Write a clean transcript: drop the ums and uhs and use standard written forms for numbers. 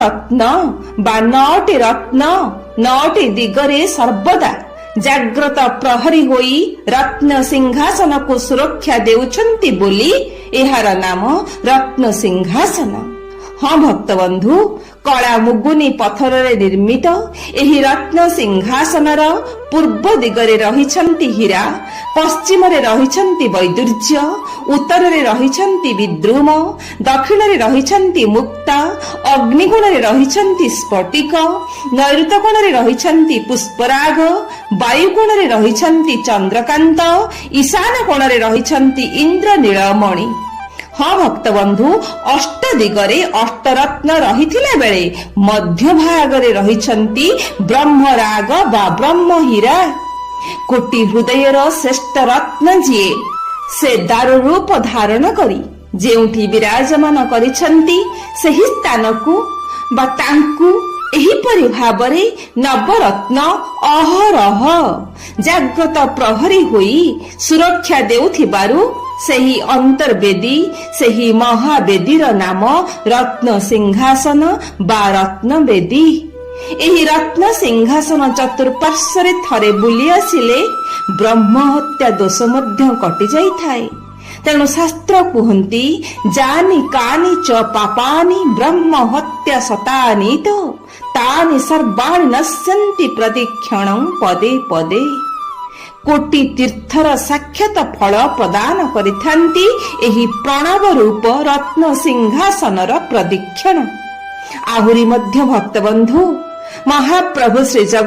रत्न बा नौटी रत्न नौटी दिगरे सर्वदा जाग्रत प्रहरी होई रत्न सिंहासन को सुरक्षा देउछंती बोली एहार नाम रत्न सिंहासन। हाँ भक्त बंधु, कला मुगुनी पत्थर निर्मित एही रत्न सिंहासनर पूर्व दिगरे रहिछंती हीरा, पश्चिम रे रहिछंती वैदुर्य, उत्तर रे रहिछंती विद्रुम, दक्षिण रे रहिछंती मुक्ता, अग्निकोण रे रहिछंती स्फटिक, नैऋत्य कोण रे रहिछंती पुष्पराग, वायुकोण रे रहिछंती चंद्रकांत, ईशान कोण रे रहिछंती इंद्र नीलमणि। हाँ भक्त बंधु, अष्ट दिगरे अष्टरत्न रहिथिला बेले मध्य भागरे रहिछंती ब्रह्मराग बा ब्रह्म हीरा। कोटि हृदयर श्रेष्ठ रत्न जिए से दारू रूप धारण करी जेउठी विराजमान करिछंती सेही स्थानकु बा तांकु एहीपरि भावरे नवरत्न अहरह जाग्रत प्रहरी होई सुरक्षा देउथिबारु सेही अंतर्वेदी सेही महावेदीर नाम रत्न सिंहासन बा रत्न वेदी। एही रत्न सिंहासन चतुर्पार्श्वरे थरे बुली आसिले ब्रह्म हत्या दोष मध्य कटि जाइथाए। तेणु शास्त्र कुहंती जानी कानी च पापानि ब्रह्म हत्या शतानि तो तानि सर्वाणि नश्यन्ति प्रतिक्षणं पदे पदे। कोटि तीर्थर साक्षात फल प्रदान करिथांती एही प्रणव रूप रत्न सिंहासनर प्रदीक्षण। आहुरी मध्य भक्त बंधु, महाप्रभु श्री जगन्नाथ